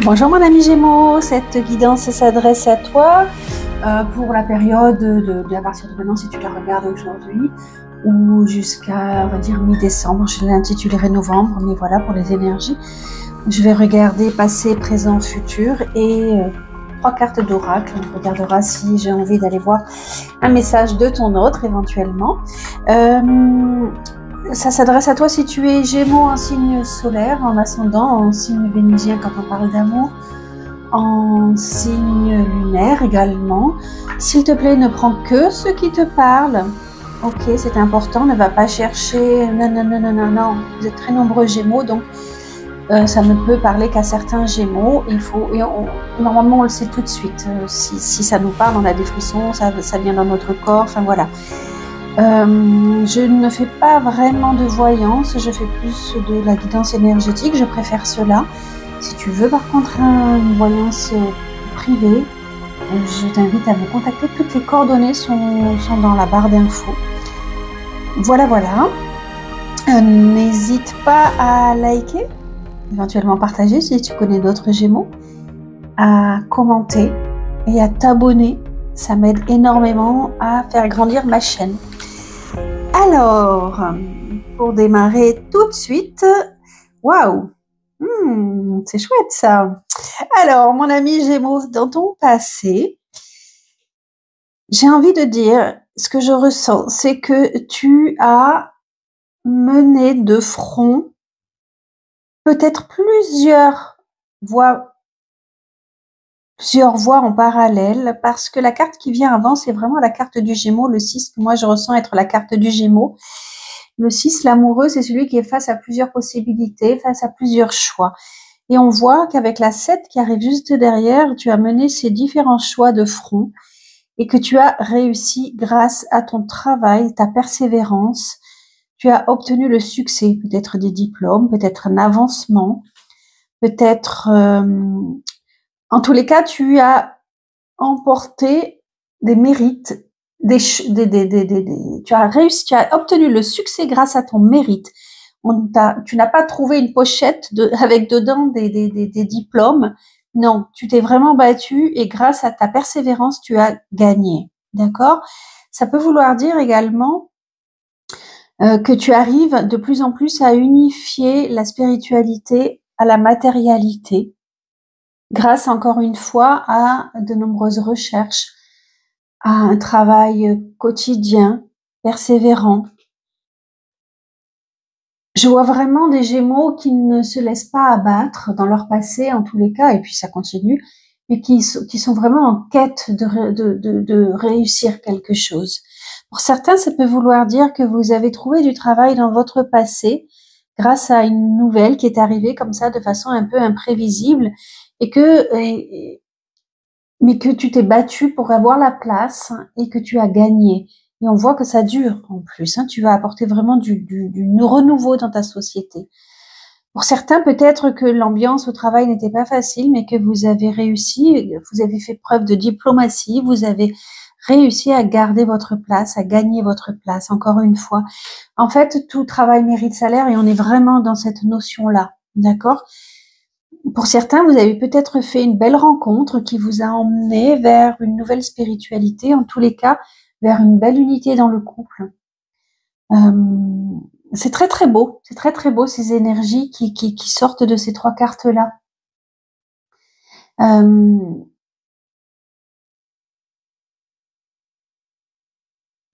Bonjour mon ami Gémeaux, cette guidance s'adresse à toi pour la période à partir de maintenant si tu la regardes aujourd'hui ou jusqu'à on va dire mi-décembre, je l'intitulerai novembre, mais voilà pour les énergies. Je vais regarder passé, présent, futur et 3 cartes d'oracle. On regardera si j'ai envie d'aller voir un message de ton autre éventuellement. Ça s'adresse à toi si tu es Gémeaux en signe solaire, en ascendant, en signe vénusien quand on parle d'amour, en signe lunaire également. S'il te plaît, ne prends que ce qui te parle. Ok, c'est important, ne va pas chercher non. Vous êtes très nombreux Gémeaux, donc ça ne peut parler qu'à certains Gémeaux. Normalement, on le sait tout de suite. Si ça nous parle, on a des frissons, ça vient dans notre corps, enfin voilà. Je ne fais pas vraiment de voyance, je fais plus de la guidance énergétique, je préfère cela. Si tu veux par contre une voyance privée, je t'invite à me contacter. Toutes les coordonnées sont dans la barre d'infos. Voilà. N'hésite pas à liker, éventuellement partager si tu connais d'autres Gémeaux, à commenter et à t'abonner. Ça m'aide énormément à faire grandir ma chaîne. Alors, pour démarrer tout de suite, waouh, c'est chouette ça. Alors, mon ami Gémeaux, dans ton passé, j'ai envie de dire, ce que je ressens, c'est que tu as mené de front peut-être plusieurs voies en parallèle, parce que la carte qui vient avant, c'est vraiment la carte du Gémeaux, le 6, que moi je ressens être la carte du Gémeaux. Le 6, l'amoureux, c'est celui qui est face à plusieurs possibilités, face à plusieurs choix. Et on voit qu'avec la 7 qui arrive juste derrière, tu as mené ces différents choix de front et que tu as réussi grâce à ton travail, ta persévérance. Tu as obtenu le succès, peut-être des diplômes, peut-être un avancement, peut-être... en tous les cas, tu as emporté des mérites, tu as réussi, tu as obtenu le succès grâce à ton mérite. Tu n'as pas trouvé une pochette avec dedans des diplômes. Non, tu t'es vraiment battu et grâce à ta persévérance, tu as gagné. D'accord? Ça peut vouloir dire également que tu arrives de plus en plus à unifier la spiritualité à la matérialité, grâce encore une fois à de nombreuses recherches, à un travail quotidien, persévérant. Je vois vraiment des Gémeaux qui ne se laissent pas abattre dans leur passé, en tous les cas, et puis ça continue, mais qui sont vraiment en quête de réussir quelque chose. Pour certains, ça peut vouloir dire que vous avez trouvé du travail dans votre passé grâce à une nouvelle qui est arrivée comme ça de façon un peu imprévisible mais que tu t'es battu pour avoir la place et que tu as gagné. Et on voit que ça dure en plus. Tu vas apporter vraiment du renouveau dans ta société. Pour certains, peut-être que l'ambiance au travail n'était pas facile, mais que vous avez réussi, vous avez fait preuve de diplomatie, vous avez réussi à garder votre place, à gagner votre place, encore une fois. En fait, tout travail mérite salaire et on est vraiment dans cette notion-là, d'accord ? Pour certains, vous avez peut-être fait une belle rencontre qui vous a emmené vers une nouvelle spiritualité, en tous les cas, vers une belle unité dans le couple. C'est très très beau, ces énergies qui sortent de ces 3 cartes-là.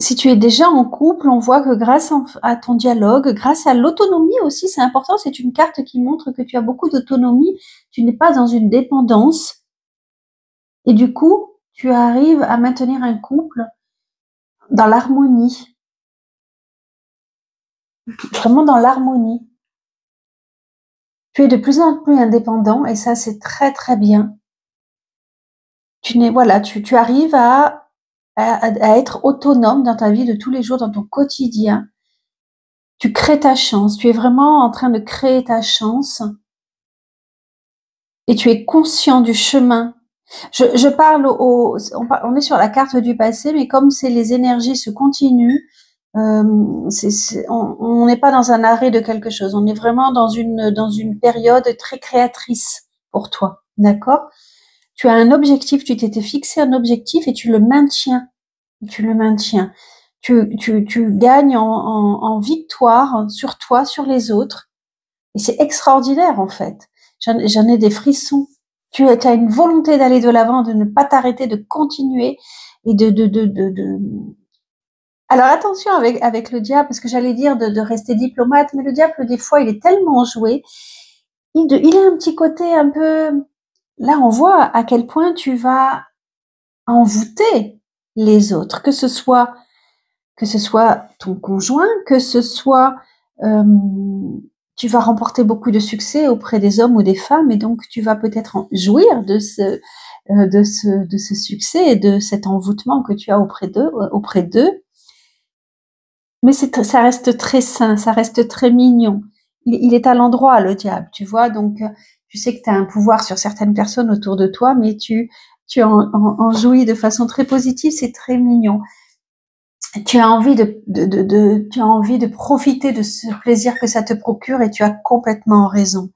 Si tu es déjà en couple, on voit que grâce à ton dialogue, grâce à l'autonomie aussi, c'est important, c'est une carte qui montre que tu as beaucoup d'autonomie, tu n'es pas dans une dépendance, et du coup, tu arrives à maintenir un couple dans l'harmonie, vraiment dans l'harmonie. Tu es de plus en plus indépendant, et ça, c'est très très bien. Tu arrives à être autonome dans ta vie de tous les jours, dans ton quotidien. Tu crées ta chance. Tu es vraiment en train de créer ta chance. Et tu es conscient du chemin. Je parle on est sur la carte du passé, mais comme les énergies se continuent, on n'est pas dans un arrêt de quelque chose. On est vraiment dans une période très créatrice pour toi. d'accord? Tu as un objectif, tu t'étais fixé un objectif et tu le maintiens. Tu le maintiens. Tu gagnes en victoire sur toi, sur les autres. Et c'est extraordinaire, en fait. J'en ai des frissons. Tu as une volonté d'aller de l'avant, de ne pas t'arrêter, de continuer et Alors attention avec le diable, parce que j'allais dire de rester diplomate, mais le diable, des fois, il est tellement joué. Il a un petit côté un peu... Là, on voit à quel point tu vas envoûter les autres, que ce soit ton conjoint, que ce soit tu vas remporter beaucoup de succès auprès des hommes ou des femmes, et donc tu vas peut-être jouir de ce succès et de cet envoûtement que tu as auprès d'eux. Mais ça reste très sain, ça reste très mignon. Il est à l'endroit, le diable, tu vois. Donc, tu sais que tu as un pouvoir sur certaines personnes autour de toi, mais tu en jouis de façon très positive, c'est très mignon. Tu as envie tu as envie de profiter de ce plaisir que ça te procure, et tu as complètement raison.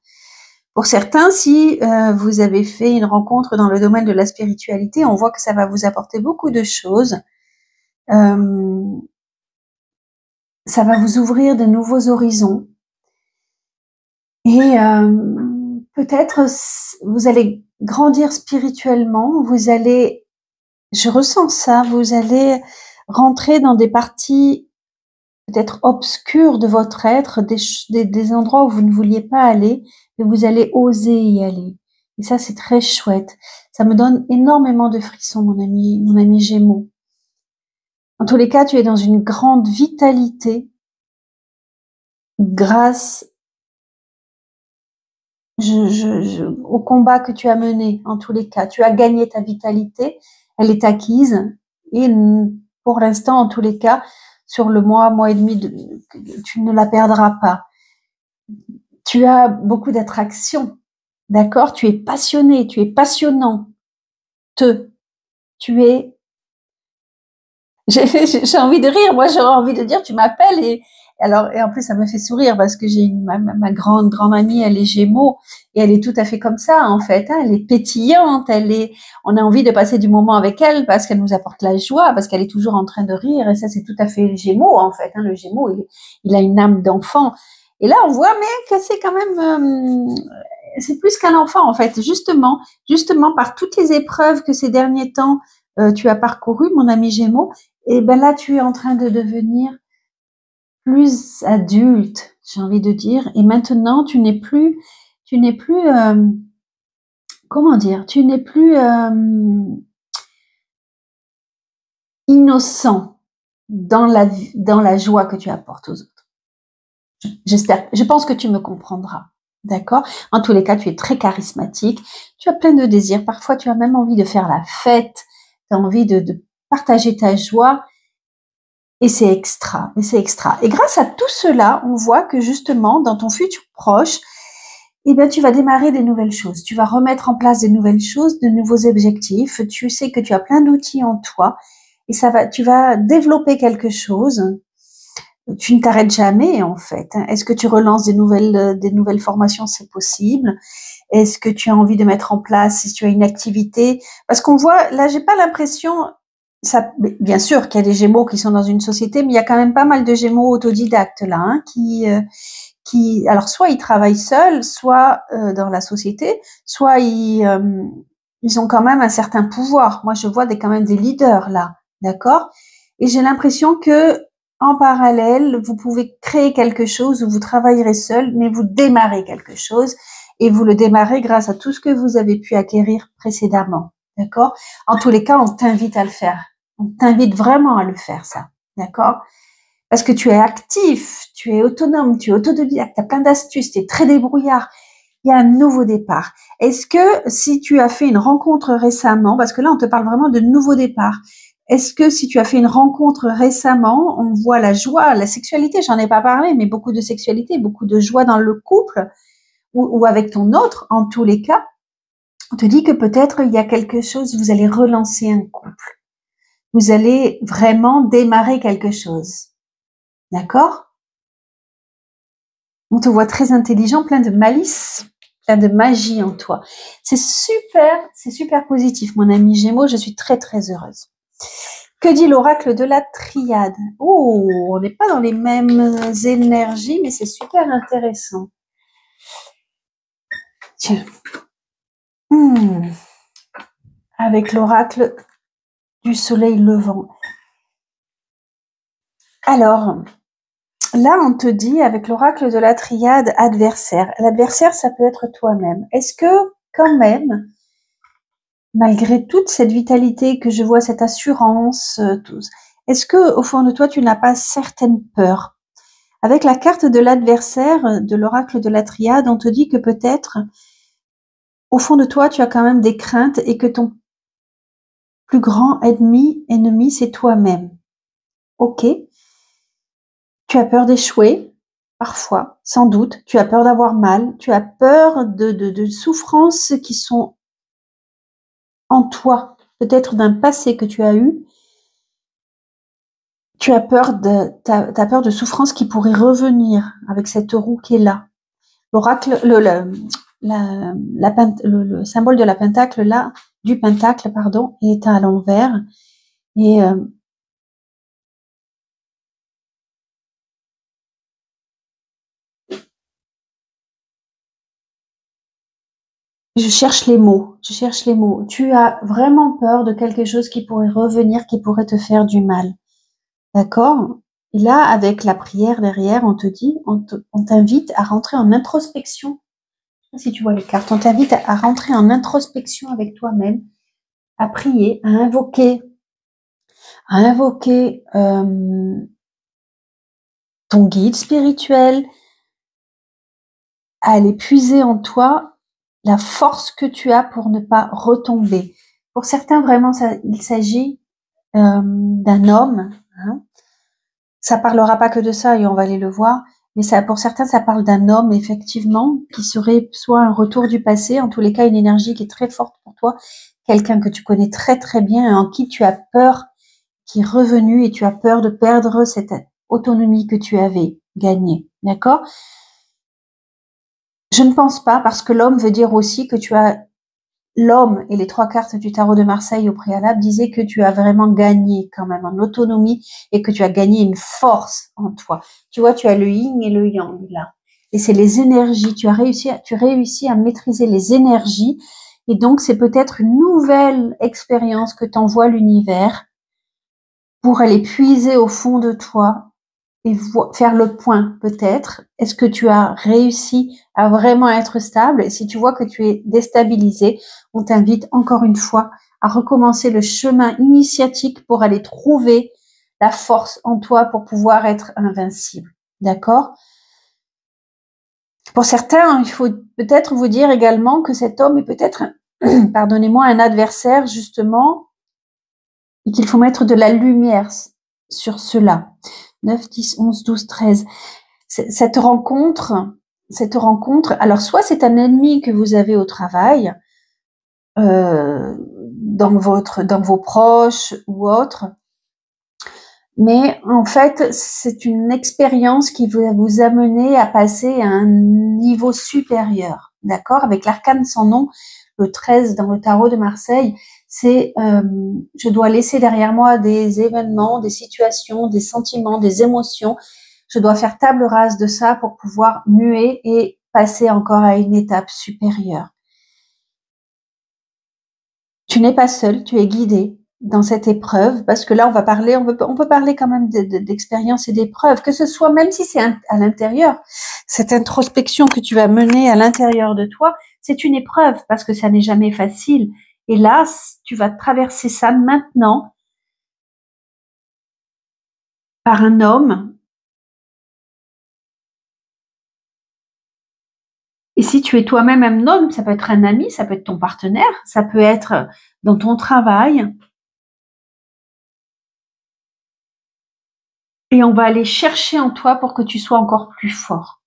Pour certains, si vous avez fait une rencontre dans le domaine de la spiritualité, on voit que ça va vous apporter beaucoup de choses. Ça va vous ouvrir de nouveaux horizons. Et peut-être vous allez grandir spirituellement, je ressens ça, vous allez rentrer dans des parties peut-être obscures de votre être, des endroits où vous ne vouliez pas aller, mais vous allez oser y aller. Et ça, c'est très chouette. Ça me donne énormément de frissons, mon ami Gémeaux. En tous les cas, tu es dans une grande vitalité grâce au combat que tu as mené. En tous les cas, tu as gagné ta vitalité, elle est acquise, et pour l'instant, en tous les cas, sur le mois et demi, tu ne la perdras pas. Tu as beaucoup d'attraction, d'accord? Tu es passionné, tu es passionnant. Tu es... J'ai envie de rire, moi j'aurais envie de dire, tu m'appelles et en plus ça me fait sourire parce que j'ai ma grande amie, elle est Gémeaux et elle est tout à fait comme ça en fait, hein, elle est pétillante, on a envie de passer du moment avec elle parce qu'elle nous apporte la joie, parce qu'elle est toujours en train de rire, et ça c'est tout à fait le Gémeaux en fait, hein, le Gémeaux il a une âme d'enfant, et là on voit mais que c'est quand même c'est plus qu'un enfant en fait, justement par toutes les épreuves que ces derniers temps tu as parcouru, mon ami Gémeaux, et ben là tu es en train de devenir plus adulte, j'ai envie de dire, et maintenant tu n'es plus comment dire, tu n'es plus innocent dans la joie que tu apportes aux autres. Je pense que tu me comprendras. D'accord? En tous les cas, tu es très charismatique, tu as plein de désirs, parfois tu as même envie de faire la fête, tu as envie de partager ta joie, et c'est extra, Et grâce à tout cela, on voit que justement, dans ton futur proche, eh bien, tu vas démarrer des nouvelles choses. Tu vas remettre en place des nouvelles choses, de nouveaux objectifs. Tu sais que tu as plein d'outils en toi, et tu vas développer quelque chose. Tu ne t'arrêtes jamais, en fait. Est-ce que tu relances des nouvelles formations? C'est possible. Est-ce que tu as envie de mettre en place, si tu as une activité? Parce qu'on voit, là, j'ai pas l'impression, ça, bien sûr qu'il y a des Gémeaux qui sont dans une société, mais il y a quand même pas mal de Gémeaux autodidactes là, hein, alors soit ils travaillent seuls, soit dans la société, soit ils ont quand même un certain pouvoir. Moi, je vois quand même des leaders là, d'accord? Et j'ai l'impression que en parallèle, vous pouvez créer quelque chose où vous travaillerez seul, mais vous démarrez quelque chose, et vous le démarrez grâce à tout ce que vous avez pu acquérir précédemment. D'accord? En tous les cas, on t'invite à le faire. On t'invite vraiment à le faire, ça. D'accord? Parce que tu es actif, tu es autonome, tu es autodidacte, tu as plein d'astuces, tu es très débrouillard. Il y a un nouveau départ. Est-ce que si tu as fait une rencontre récemment, parce que là, on te parle vraiment de nouveau départ, est-ce que si tu as fait une rencontre récemment, on voit la joie, la sexualité, j'en ai pas parlé, mais beaucoup de sexualité, beaucoup de joie dans le couple ou avec ton autre, en tous les cas, on te dit que peut-être il y a quelque chose, vous allez relancer un couple. Vous allez vraiment démarrer quelque chose. D'accord? On te voit très intelligent, plein de malice. plein de magie en toi. C'est super positif, mon ami Gémeaux. Je suis très heureuse. Que dit l'oracle de la triade? Oh, on n'est pas dans les mêmes énergies, mais c'est super intéressant. Tiens. Avec l'oracle du soleil levant. Alors, là, on te dit, avec l'oracle de la triade, adversaire. L'adversaire, ça peut être toi-même. Est-ce que, quand même, malgré toute cette vitalité que je vois, cette assurance, est-ce que, au fond de toi, tu n'as pas certaines peurs? Avec la carte de l'adversaire, de l'oracle de la triade, on te dit que peut-être, au fond de toi, tu as quand même des craintes et que ton plus grand ennemi, c'est toi-même. Ok. Tu as peur d'échouer, parfois, sans doute. Tu as peur d'avoir mal. Tu as peur de souffrances qui sont en toi, peut-être d'un passé que tu as eu. Tu as peur t'as peur de souffrances qui pourraient revenir avec cette roue qui est là. L'oracle, le symbole de la pentacle là, du pentacle, pardon, est à l'envers. Et je cherche les mots. Tu as vraiment peur de quelque chose qui pourrait revenir, qui pourrait te faire du mal. D'accord? Et là, avec la prière derrière, on te dit, on t'invite à rentrer en introspection. Si tu vois les cartes, on t'invite à rentrer en introspection avec toi-même, à prier, à invoquer ton guide spirituel, à aller puiser en toi la force que tu as pour ne pas retomber. Pour certains, vraiment, il s'agit d'un homme. Hein. Ça parlera pas que de ça et on va aller le voir. Mais ça, pour certains, ça parle d'un homme, effectivement, qui serait soit un retour du passé, en tous les cas, une énergie qui est très forte pour toi, quelqu'un que tu connais très bien et en qui tu as peur, qui est revenu et tu as peur de perdre cette autonomie que tu avais gagnée. D'accord? Je ne pense pas, parce que l'homme veut dire aussi que tu as l'homme et les 3 cartes du tarot de Marseille au préalable disaient que tu as vraiment gagné quand même en autonomie et que tu as gagné une force en toi. Tu vois, tu as le yin et le yang là. Et c'est les énergies. Tu réussis à maîtriser les énergies. Et donc, c'est peut-être une nouvelle expérience que t'envoie l'univers pour aller puiser au fond de toi et faire le point peut-être. Est-ce que tu as réussi à vraiment être stable? Et si tu vois que tu es déstabilisé, on t'invite encore une fois à recommencer le chemin initiatique pour aller trouver la force en toi pour pouvoir être invincible. D'accord? Pour certains, il faut peut-être vous dire également que cet homme est peut-être, pardonnez-moi, un adversaire justement et qu'il faut mettre de la lumière sur cela. 9, 10, 11, 12, 13. Cette rencontre, alors soit c'est un ennemi que vous avez au travail, dans vos proches ou autres, mais en fait c'est une expérience qui va vous amener à passer à un niveau supérieur, d'accord? Avec l'arcane sans nom, le 13 dans le tarot de Marseille, c'est je dois laisser derrière moi des événements, des situations, des sentiments, des émotions. Je dois faire table rase de ça pour pouvoir muer et passer encore à une étape supérieure. Tu n'es pas seul, tu es guidé dans cette épreuve, parce que là, on peut parler quand même d'expérience et d'épreuve, que ce soit, même si c'est à l'intérieur, cette introspection que tu vas mener à l'intérieur de toi, c'est une épreuve, parce que ça n'est jamais facile. Et là, tu vas traverser ça maintenant par un homme. Et si tu es toi-même un homme, ça peut être un ami, ça peut être ton partenaire, ça peut être dans ton travail. Et on va aller chercher en toi pour que tu sois encore plus fort.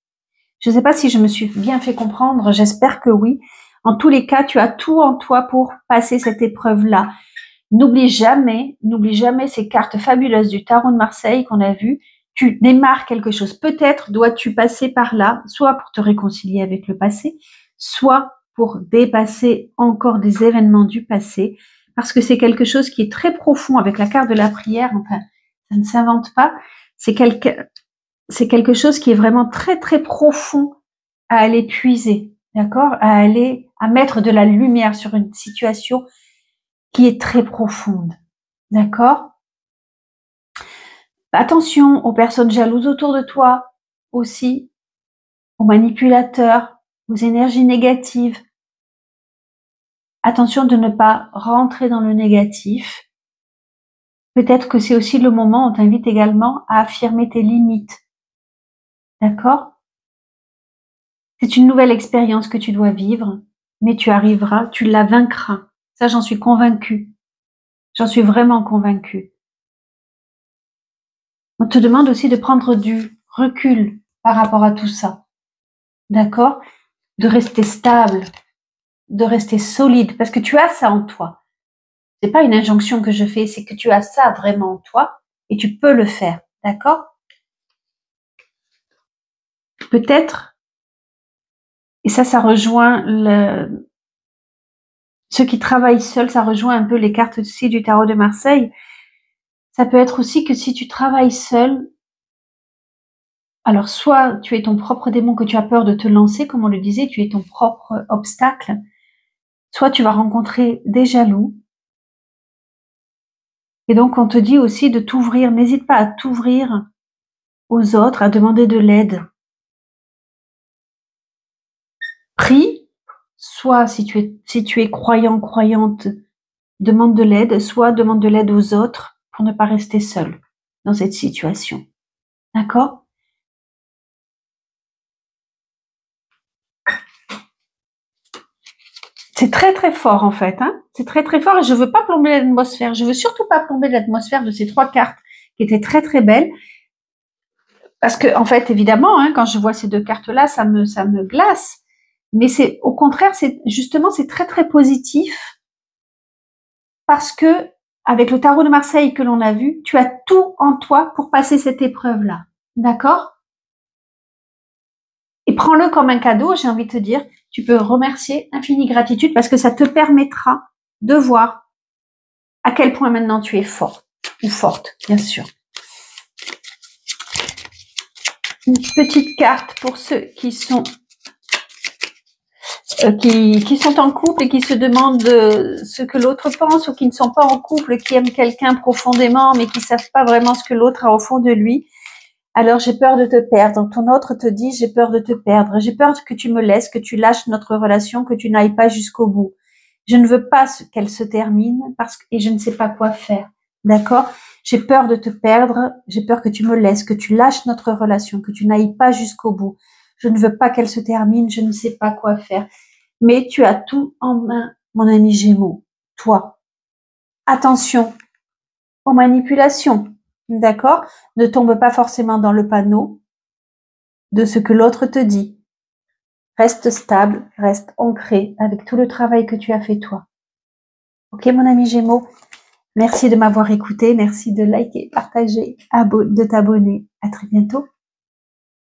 Je ne sais pas si je me suis bien fait comprendre, j'espère que oui. En tous les cas, tu as tout en toi pour passer cette épreuve-là. N'oublie jamais ces cartes fabuleuses du tarot de Marseille qu'on a vues. Tu démarres quelque chose. Peut-être dois-tu passer par là, soit pour te réconcilier avec le passé, soit pour dépasser encore des événements du passé, parce que c'est quelque chose qui est très profond avec la carte de la prière. Enfin, ça ne s'invente pas. C'est quelque chose qui est vraiment très très profond à aller puiser, d'accord, à mettre de la lumière sur une situation qui est très profonde, d'accord. Attention aux personnes jalouses autour de toi aussi, aux manipulateurs, aux énergies négatives. Attention de ne pas rentrer dans le négatif. Peut-être que c'est aussi le moment où on t'invite également à affirmer tes limites. D'accord? C'est une nouvelle expérience que tu dois vivre, mais tu arriveras, tu la vaincras. Ça, j'en suis convaincue. J'en suis vraiment convaincue. On te demande aussi de prendre du recul par rapport à tout ça. D'accord? De rester stable, de rester solide, parce que tu as ça en toi. C'est pas une injonction que je fais, c'est que tu as ça vraiment en toi et tu peux le faire. D'accord? Peut-être, et ça rejoint ceux qui travaillent seuls, ça rejoint un peu les cartes aussi du tarot de Marseille. Ça peut être aussi que si tu travailles seul, alors soit tu es ton propre démon, que tu as peur de te lancer, comme on le disait, tu es ton propre obstacle, soit tu vas rencontrer des jaloux. Et donc on te dit aussi de t'ouvrir, n'hésite pas à t'ouvrir aux autres, à demander de l'aide. Prie, soit si tu es croyant, croyante, demande de l'aide, soit demande de l'aide aux autres pour ne pas rester seul dans cette situation. D'accord? C'est très très fort en fait, hein. C'est très très fort et je veux pas plomber l'atmosphère. Je veux surtout pas plomber l'atmosphère de ces 3 cartes qui étaient très très belles. Parce que en fait, évidemment, hein, quand je vois ces 2 cartes-là, ça me glace. Mais c'est au contraire, c'est justement c'est très très positif parce que avec le tarot de Marseille que l'on a vu, tu as tout en toi pour passer cette épreuve-là. D'accord? Et prends-le comme un cadeau, j'ai envie de te dire. Tu peux remercier, infinie gratitude, parce que ça te permettra de voir à quel point maintenant tu es fort, ou forte, bien sûr. Une petite carte pour ceux qui sont en couple et qui se demandent ce que l'autre pense, ou qui ne sont pas en couple, qui aiment quelqu'un profondément, mais qui savent pas vraiment ce que l'autre a au fond de lui. Alors j'ai peur de te perdre. Ton autre te dit j'ai peur de te perdre. J'ai peur que tu me laisses, que tu lâches notre relation, que tu n'ailles pas jusqu'au bout. Je ne veux pas qu'elle se termine et je ne sais pas quoi faire. D'accord? J'ai peur de te perdre. J'ai peur que tu me laisses, que tu lâches notre relation, que tu n'ailles pas jusqu'au bout. Je ne veux pas qu'elle se termine. Je ne sais pas quoi faire. Mais tu as tout en main, mon ami Gémeaux. Toi. Attention aux manipulations. D'accord? Ne tombe pas forcément dans le panneau de ce que l'autre te dit. Reste stable, reste ancré avec tout le travail que tu as fait toi. Ok, mon ami Gémeaux? Merci de m'avoir écouté. Merci de liker, partager, de t'abonner. À très bientôt.